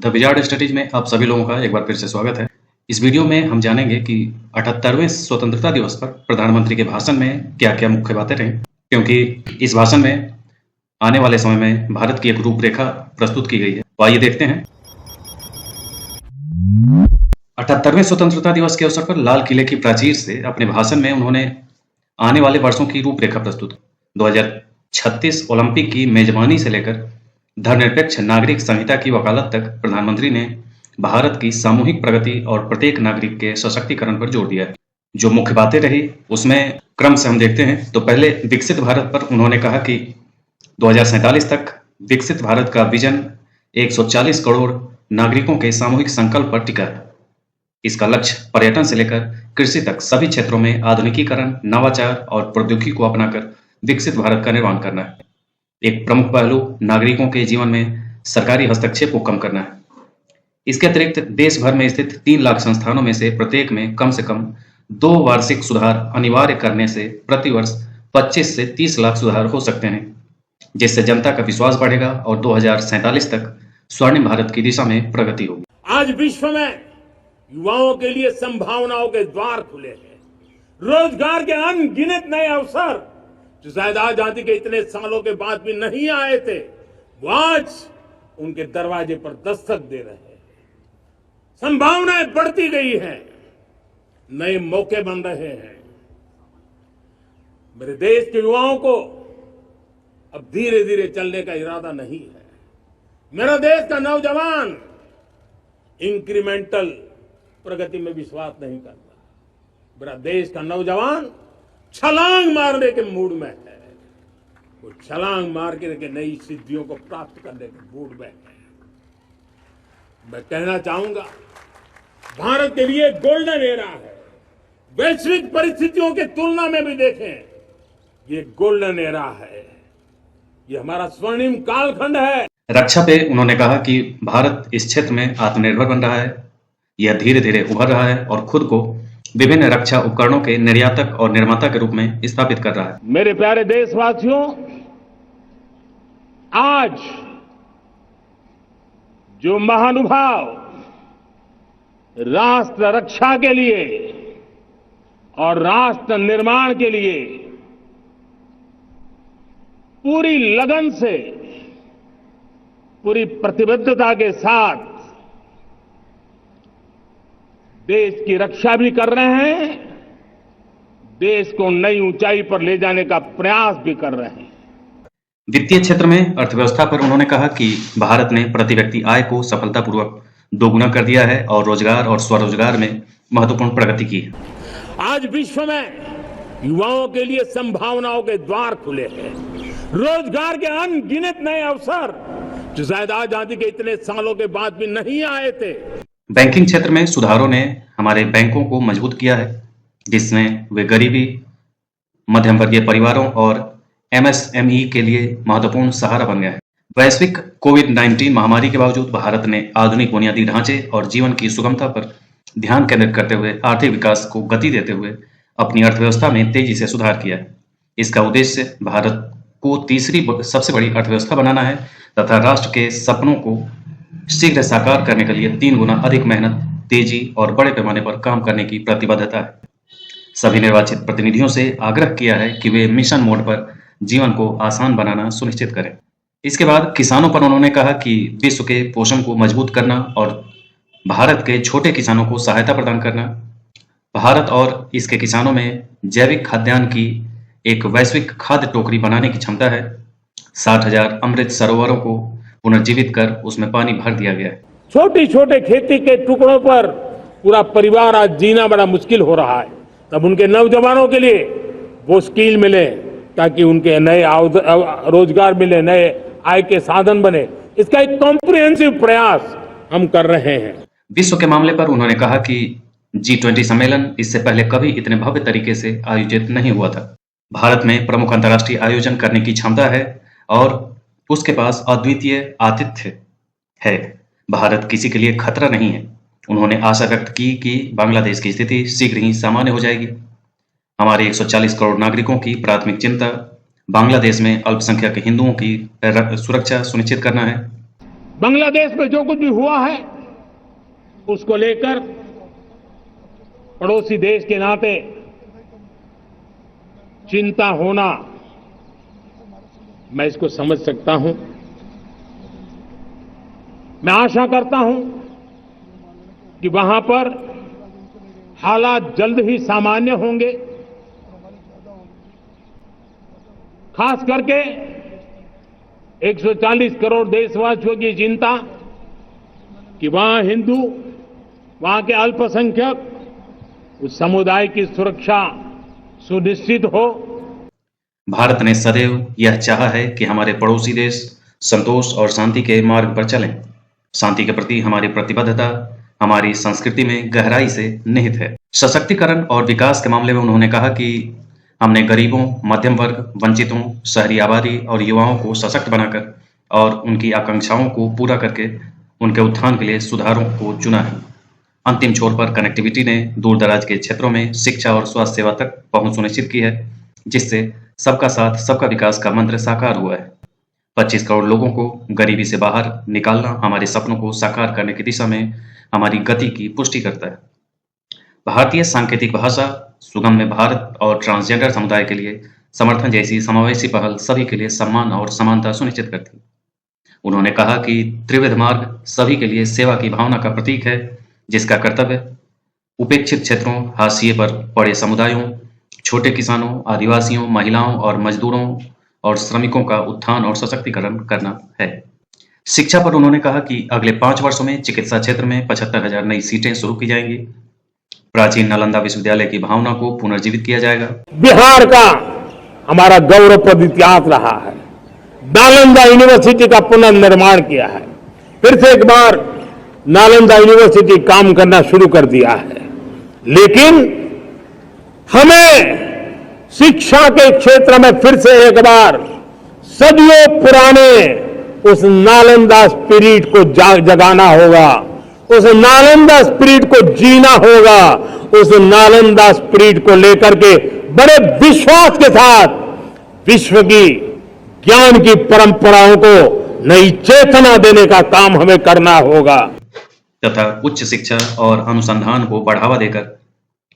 The wizard studies में आप सभी लोगों का एक बार फिर से स्वागत है। इस वीडियो में हम जानेंगे कि 78वें स्वतंत्रता दिवस पर प्रधानमंत्री के भाषण में क्या क्या मुख्य बातें रहीं, क्योंकि इस भाषण में आने वाले समय में भारत की एक रूपरेखा प्रस्तुत की गई है। तो आइए देखते हैं। 78वें स्वतंत्रता दिवस के अवसर पर लाल किले की प्राचीर से अपने भाषण में उन्होंने आने वाले वर्षों की रूपरेखा प्रस्तुत 2036 ओलंपिक की मेजबानी से लेकर धर्मनिरपेक्ष नागरिक संहिता की वकालत तक प्रधानमंत्री ने भारत की सामूहिक प्रगति और प्रत्येक नागरिक के सशक्तिकरण पर जोर दिया है। जो मुख्य बातें रही उसमें क्रम से हम देखते हैं। तो पहले विकसित भारत पर उन्होंने कहा कि 2047 तक विकसित भारत का विजन 140 करोड़ नागरिकों के सामूहिक संकल्प पर टिका है। इसका लक्ष्य पर्यटन से लेकर कृषि तक सभी क्षेत्रों में आधुनिकीकरण, नवाचार और प्रौद्योगिकी को अपनाकर विकसित भारत का निर्माण करना है। एक प्रमुख पहलू नागरिकों के जीवन में सरकारी हस्तक्षेप को कम करना है। इसके अतिरिक्त देश भर में स्थित 3 लाख संस्थानों में से प्रत्येक में कम से कम 2 वार्षिक सुधार अनिवार्य करने से प्रतिवर्ष 25 से 30 लाख सुधार हो सकते हैं, जिससे जनता का विश्वास बढ़ेगा और 2047 तक स्वर्णिम भारत की दिशा में प्रगति होगी। आज विश्व में युवाओं के लिए संभावनाओं के द्वार खुले हैं। रोजगार के अनगिनत नए अवसर जो शायद आजादी के इतने सालों के बाद भी नहीं आए थे, वो आज उनके दरवाजे पर दस्तक दे रहे हैं। संभावनाएं बढ़ती गई हैं, नए मौके बन रहे हैं। मेरे देश के युवाओं को अब धीरे धीरे चलने का इरादा नहीं है। मेरा देश का नौजवान इंक्रीमेंटल प्रगति में विश्वास नहीं करता। मेरा देश का नौजवान छलांग मारने के मूड में है। वो छलांग मार के नई सिद्धियों को प्राप्त करने के मूड में है। मैं कहना चाहूंगा, भारत के लिए गोल्डन एरा है। वैश्विक परिस्थितियों की तुलना में भी देखें, ये गोल्डन एरा है। ये हमारा स्वर्णिम कालखंड है। रक्षा पे उन्होंने कहा कि भारत इस क्षेत्र में आत्मनिर्भर बन रहा है। यह धीरे धीरे उभर रहा है और खुद को विभिन्न रक्षा उपकरणों के निर्यातक और निर्माता के रूप में स्थापित कर रहा है। मेरे प्यारे देशवासियों, आज जो महानुभाव राष्ट्र रक्षा के लिए और राष्ट्र निर्माण के लिए पूरी लगन से, पूरी प्रतिबद्धता के साथ देश की रक्षा भी कर रहे हैं, देश को नई ऊंचाई पर ले जाने का प्रयास भी कर रहे हैं। वित्तीय क्षेत्र में अर्थव्यवस्था पर उन्होंने कहा कि भारत ने प्रति व्यक्ति आय को सफलतापूर्वक दोगुना कर दिया है और रोजगार और स्वरोजगार में महत्वपूर्ण प्रगति की है। आज विश्व में युवाओं के लिए संभावनाओं के द्वार खुले हैं। रोजगार के अनगिनत नए अवसर जो शायद आजादी के इतने सालों के बाद भी नहीं आए थे। बैंकिंग क्षेत्र में सुधारों ने हमारे बैंकों को मजबूत किया है, जिसमें वे गरीबी, मध्यम वर्गीय परिवारों और एमएसएमई के लिए महत्वपूर्ण सहारा बन गया है। वैश्विक कोविड-19 महामारी के बावजूद भारत ने आधुनिक बुनियादी ढांचे और जीवन की सुगमता पर ध्यान केंद्रित करते हुए आर्थिक विकास को गति देते हुए अपनी अर्थव्यवस्था में तेजी से सुधार किया है। इसका उद्देश्य भारत को तीसरी सबसे बड़ी अर्थव्यवस्था बनाना है तथा राष्ट्र के सपनों को शीघ्र साकार करने के लिए 3 गुना अधिक मेहनत, तेजी और बड़े पैमाने पर काम करने की प्रतिबद्धता है। सभी निर्वाचित प्रतिनिधियों से आग्रह किया है कि वे मिशन मोड पर जीवन को आसान बनाना सुनिश्चित करें। इसके बाद किसानों पर उन्होंने कहा कि विश्व के पोषण को मजबूत करना और भारत के छोटे किसानों को सहायता प्रदान करना। भारत और इसके किसानों में जैविक खाद्यान्न की एक वैश्विक खाद्य टोकरी बनाने की क्षमता है। 60,000 अमृत सरोवरों को पुनर्जीवित कर उसमें पानी भर दिया गया है। छोटे छोटे खेती के टुकड़ों पर पूरा परिवार आज जीना बड़ा मुश्किल हो रहा है। तब उनके नौजवानों के लिए वो स्किल मिले ताकि उनके नए रोजगार मिले, नए आय के साधन बने। इसका एक कॉम्प्रिहेंसिव प्रयास हम कर रहे हैं। विश्व के मामले पर उन्होंने कहा कि G20 सम्मेलन इससे पहले कभी इतने भव्य तरीके से आयोजित नहीं हुआ था। भारत में प्रमुख अंतर्राष्ट्रीय आयोजन करने की क्षमता है और उसके पास अद्वितीय आतिथ्य है। भारत किसी के लिए खतरा नहीं है। उन्होंने आशा व्यक्त की कि बांग्लादेश की स्थिति शीघ्र ही सामान्य हो जाएगी। हमारे 140 करोड़ नागरिकों की प्राथमिक चिंता बांग्लादेश में अल्पसंख्यक हिंदुओं की सुरक्षा सुनिश्चित करना है। बांग्लादेश में जो कुछ भी हुआ है उसको लेकर पड़ोसी देश के नाते चिंता होना, मैं इसको समझ सकता हूं। मैं आशा करता हूं कि वहां पर हालात जल्द ही सामान्य होंगे। खास करके 140 करोड़ देशवासियों की चिंता कि वहां हिंदू, वहां के अल्पसंख्यक, उस समुदाय की सुरक्षा सुनिश्चित हो। भारत ने सदैव यह चाहा है कि हमारे पड़ोसी देश संतोष और शांति के मार्ग पर चलें। शांति के प्रति हमारी प्रतिबद्धता हमारी संस्कृति में गहराई से निहित है। सशक्तिकरण और विकास के मामले में उन्होंने कहा कि हमने गरीबों, मध्यम वर्ग, वंचितों, शहरी आबादी और युवाओं को सशक्त बनाकर और उनकी आकांक्षाओं को पूरा करके उनके उत्थान के लिए सुधारों को चुना है। अंतिम छोर पर कनेक्टिविटी ने दूर दराज के क्षेत्रों में शिक्षा और स्वास्थ्य सेवा तक पहुंच सुनिश्चित की है, जिससे सबका साथ सबका विकास का मंत्र साकार हुआ है। 25 करोड़ लोगों को गरीबी से बाहर निकालना हमारे सपनों को साकार करने की दिशा में हमारी गति की पुष्टि करता है। भारतीय सांकेतिक भाषा, सुगम्य भारत और ट्रांसजेंडर समुदाय के लिए समर्थन जैसी समावेशी पहल सभी के लिए सम्मान और समानता सुनिश्चित करती है। उन्होंने कहा कि त्रिविध मार्ग सभी के लिए सेवा की भावना का प्रतीक है, जिसका कर्तव्य उपेक्षित क्षेत्रों, हाशिए पर पड़े समुदायों, छोटे किसानों, आदिवासियों, महिलाओं और मजदूरों और श्रमिकों का उत्थान और सशक्तिकरण करना है। शिक्षा पर उन्होंने कहा कि अगले 5 वर्षों में चिकित्सा क्षेत्र में 75,000 नई सीटें शुरू की जाएंगी। प्राचीन नालंदा विश्वविद्यालय की भावना को पुनर्जीवित किया जाएगा। बिहार का हमारा गौरवप्रद इतिहास रहा है। नालंदा यूनिवर्सिटी का पुनर्निर्माण किया है। फिर से एक बार नालंदा यूनिवर्सिटी काम करना शुरू कर दिया है। लेकिन हमें शिक्षा के क्षेत्र में फिर से एक बार सदियों पुराने उस नालंदा स्पिरिट को जगाना होगा, उस नालंदा स्पिरिट को जीना होगा, उस नालंदा स्पिरिट को लेकर के बड़े विश्वास के साथ विश्व की ज्ञान की परंपराओं को नई चेतना देने का काम हमें करना होगा तथा उच्च शिक्षा और अनुसंधान को बढ़ावा देकर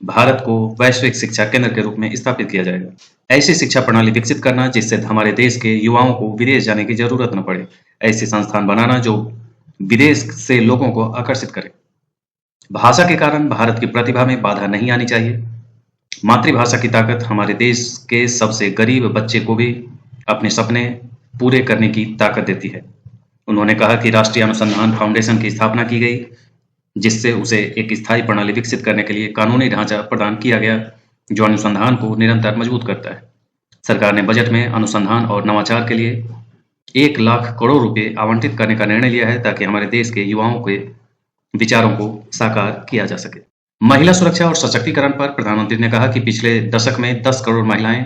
भारत को वैश्विक शिक्षा केंद्र के रूप में स्थापित किया जाएगा। ऐसी शिक्षा प्रणाली विकसित करना जिससे हमारे देश के युवाओं को विदेश जाने की जरूरत न पड़े। ऐसे संस्थान बनाना जो विदेश से लोगों को आकर्षित करे। भाषा के कारण भारत की प्रतिभा में बाधा नहीं आनी चाहिए। मातृभाषा की ताकत हमारे देश के सबसे गरीब बच्चे को भी अपने सपने पूरे करने की ताकत देती है। उन्होंने कहा कि राष्ट्रीय अनुसंधान फाउंडेशन की स्थापना की गई, जिससे उसे एक स्थायी प्रणाली विकसित करने के लिए कानूनी ढांचा प्रदान किया गया जो अनुसंधान को निरंतर मजबूत करता है। सरकार ने बजट में अनुसंधान और नवाचार के लिए 1 लाख करोड़ रुपए आवंटित करने का निर्णय लिया है ताकि हमारे देश के युवाओं के विचारों को साकार किया जा सके। महिला सुरक्षा और सशक्तिकरण पर प्रधानमंत्री ने कहा कि पिछले दशक में 10 करोड़ महिलाएं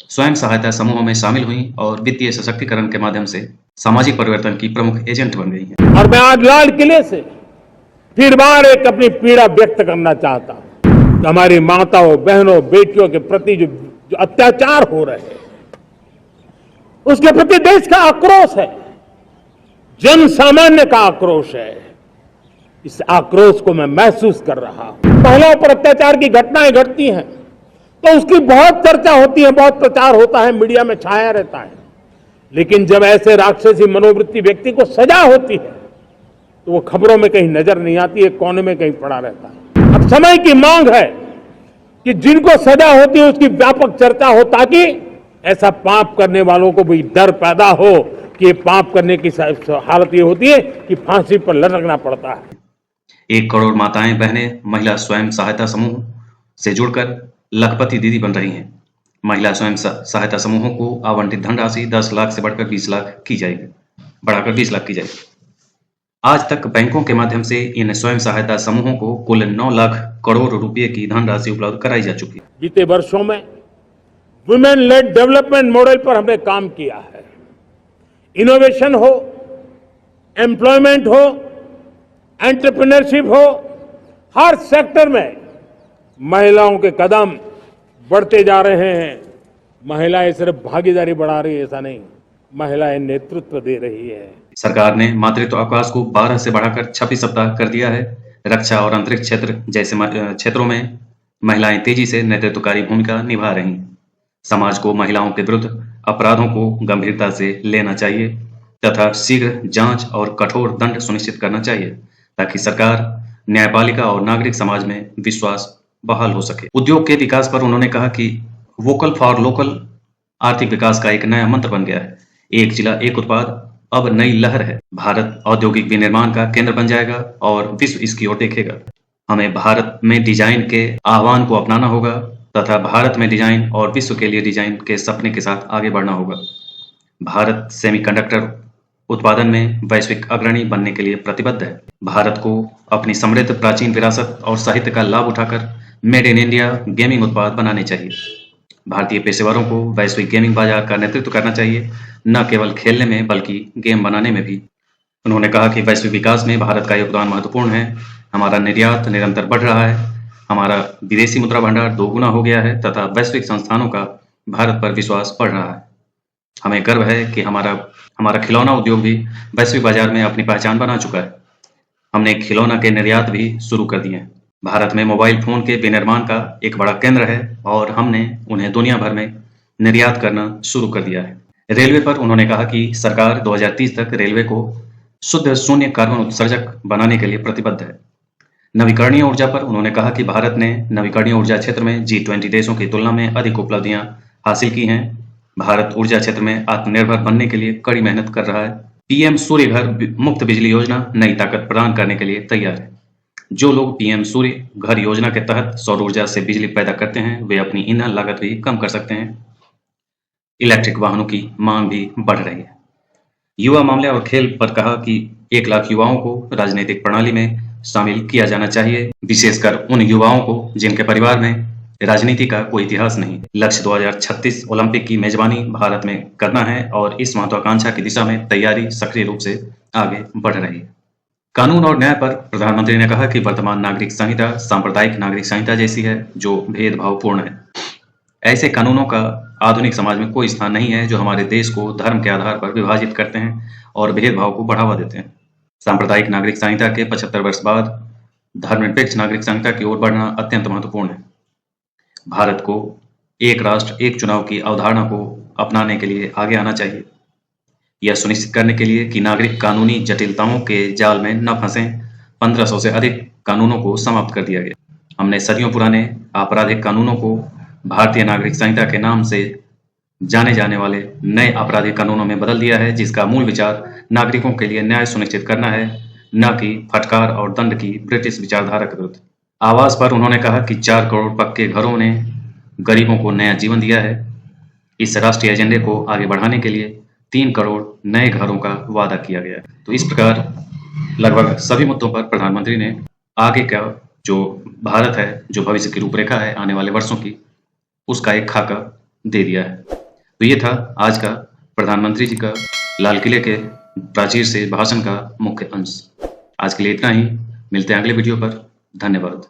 स्वयं सहायता समूहों में शामिल हुई और वित्तीय सशक्तिकरण के माध्यम से सामाजिक परिवर्तन की प्रमुख एजेंट बन गई हैं। और मैं आज लाल किले से फिर बार एक अपनी पीड़ा व्यक्त करना चाहता हूं कि हमारी माताओं, बहनों, बेटियों के प्रति जो अत्याचार हो रहे हैं, उसके प्रति देश का आक्रोश है, जन सामान्य का आक्रोश है। इस आक्रोश को मैं महसूस कर रहा हूं। महिलाओं पर अत्याचार की घटनाएं घटती हैं तो उसकी बहुत चर्चा होती है, बहुत प्रचार होता है, मीडिया में छाया रहता है। लेकिन जब ऐसे राक्षसी मनोवृत्ति व्यक्ति को सजा होती है तो वो खबरों में कहीं नजर नहीं आती, एक कोने में कहीं पड़ा रहता है। अब समय की मांग है कि जिनको सजा होती है उसकी व्यापक चर्चा हो, ताकि ऐसा पाप करने वालों को भी डर पैदा हो कि ये पाप करने की हालत ये होती है कि फांसी पर लटकना पड़ता है। 1 करोड़ माताएं, बहनें महिला स्वयं सहायता समूह से जुड़कर लखपति दीदी बन रही हैं। महिला स्वयं सहायता समूहों को आवंटित धनराशि 10 लाख से बढ़कर 20 लाख की जाएगी, बढ़ाकर 20 लाख की जाएगी। आज तक बैंकों के माध्यम से इन स्वयं सहायता समूहों को कुल 9 लाख करोड़ रुपए की धनराशि उपलब्ध कराई जा चुकी है। बीते वर्षों में वुमेन लेड डेवलपमेंट मॉडल पर हमने काम किया है। इनोवेशन हो, एम्प्लॉयमेंट हो, एंटरप्रेन्योरशिप हो, हर सेक्टर में महिलाओं के कदम बढ़ते जा रहे हैं। महिलाएं सिर्फ भागीदारी बढ़ा रही है ऐसा नहीं, महिलाएं नेतृत्व दे रही है। सरकार ने मातृत्व अवकाश को 12 से बढ़ाकर 26 सप्ताह कर दिया है। रक्षा और अंतरिक्ष क्षेत्र जैसे क्षेत्रों में महिलाएं तेजी से नेतृत्वकारी भूमिका निभा रही हैं। समाज को महिलाओं के विरुद्ध अपराधों को गंभीरता से लेना चाहिए तथा शीघ्र जांच और कठोर दंड सुनिश्चित करना चाहिए ताकि सरकार, न्यायपालिका और नागरिक समाज में विश्वास बहाल हो सके। उद्योग के विकास पर उन्होंने कहा कि वोकल फॉर लोकल आर्थिक विकास का एक नया मंत्र बन गया है। एक जिला एक उत्पाद अब नई लहर है। भारत औद्योगिक विनिर्माण का केंद्र बन जाएगा और विश्व इसकी ओर देखेगा। हमें भारत में डिजाइन के आह्वान को अपनाना होगा तथा भारत में डिजाइन और विश्व के लिए डिजाइन के सपने के साथ आगे बढ़ना होगा। भारत सेमीकंडक्टर उत्पादन में वैश्विक अग्रणी बनने के लिए प्रतिबद्ध है। भारत को अपनी समृद्ध प्राचीन विरासत और साहित्य का लाभ उठाकर मेड इन इंडिया गेमिंग उत्पाद बनाने चाहिए। भारतीय पेशेवरों को वैश्विक गेमिंग बाजार का नेतृत्व करना चाहिए, न केवल खेलने में बल्कि गेम बनाने में भी। उन्होंने कहा कि वैश्विक विकास में भारत का योगदान महत्वपूर्ण है। हमारा निर्यात निरंतर बढ़ रहा है, हमारा विदेशी मुद्रा भंडार 2 गुना हो गया है तथा वैश्विक संस्थानों का भारत पर विश्वास बढ़ रहा है। हमें गर्व है कि हमारा खिलौना उद्योग भी वैश्विक बाजार में अपनी पहचान बना चुका है। हमने खिलौना के निर्यात भी शुरू कर दिए हैं। भारत में मोबाइल फोन के विनिर्माण का एक बड़ा केंद्र है और हमने उन्हें दुनिया भर में निर्यात करना शुरू कर दिया है। रेलवे पर उन्होंने कहा कि सरकार 2030 तक रेलवे को शुद्ध शून्य कार्बन उत्सर्जक बनाने के लिए प्रतिबद्ध है। नवीकरणीय ऊर्जा पर उन्होंने कहा कि भारत ने नवीकरणीय ऊर्जा क्षेत्र में G20 देशों की तुलना में अधिक उपलब्धियां हासिल की हैं। भारत ऊर्जा क्षेत्र में आत्मनिर्भर बनने के लिए कड़ी मेहनत कर रहा है। पीएम सूर्य घर मुफ्त बिजली योजना नई ताकत प्रदान करने के लिए तैयार है। जो लोग पीएम सूर्य घर योजना के तहत सौर ऊर्जा से बिजली पैदा करते हैं वे अपनी ईंधन लागत भी कम कर सकते हैं। इलेक्ट्रिक वाहनों की मांग भी बढ़ रही है। युवा मामले और खेल पर कहा कि 1 लाख युवाओं को राजनीतिक प्रणाली में शामिल किया जाना चाहिए, विशेषकर उन युवाओं को जिनके परिवार में राजनीति का कोई इतिहास नहीं। लक्ष्य 2036 ओलंपिक की मेजबानी भारत में करना है और इस महत्वाकांक्षा की दिशा में तैयारी सक्रिय रूप से आगे बढ़ रही है। कानून और न्याय पर प्रधानमंत्री ने कहा कि वर्तमान नागरिक संहिता सांप्रदायिक नागरिक संहिता जैसी है जो भेदभावपूर्ण है। ऐसे कानूनों का आधुनिक समाज में कोई स्थान नहीं है जो हमारे देश को धर्म के आधार पर विभाजित करते हैं और भेदभाव को बढ़ावा देते हैं। सांप्रदायिक नागरिक संहिता के 75 वर्ष बाद धर्मनिरपेक्ष नागरिक संहिता की ओर बढ़ना अत्यंत महत्वपूर्ण है। भारत को एक राष्ट्र एक चुनाव की अवधारणा को अपनाने के लिए आगे आना चाहिए, यह सुनिश्चित करने के लिए कि नागरिक कानूनी जटिलताओं के जाल में न फंसें। 1500 से अधिक कानूनों को समाप्त कर दिया गया। हमने सदियों पुराने आपराधिक कानूनों को भारतीय नागरिक संहिता के नाम से जाने जाने वाले नए आपराधिक कानूनों में बदल दिया है, जिसका मूल विचार नागरिकों के लिए न्याय सुनिश्चित करना है, न कि फटकार और दंड की ब्रिटिश विचारधारा के विरुद्ध। आवास पर उन्होंने कहा कि 4 करोड़ पक्के घरों ने गरीबों को नया जीवन दिया है। इस राष्ट्रीय एजेंडे को आगे बढ़ाने के लिए 3 करोड़ नए घरों का वादा किया गया। तो इस प्रकार लगभग सभी मुद्दों पर प्रधानमंत्री ने आगे का जो भारत है, जो भविष्य की रूपरेखा है आने वाले वर्षों की, उसका एक खाका दे दिया है। तो ये था आज का प्रधानमंत्री जी का लाल किले के प्राचीर से भाषण का मुख्य अंश। आज के लिए इतना ही, मिलते हैं अगले वीडियो पर। धन्यवाद।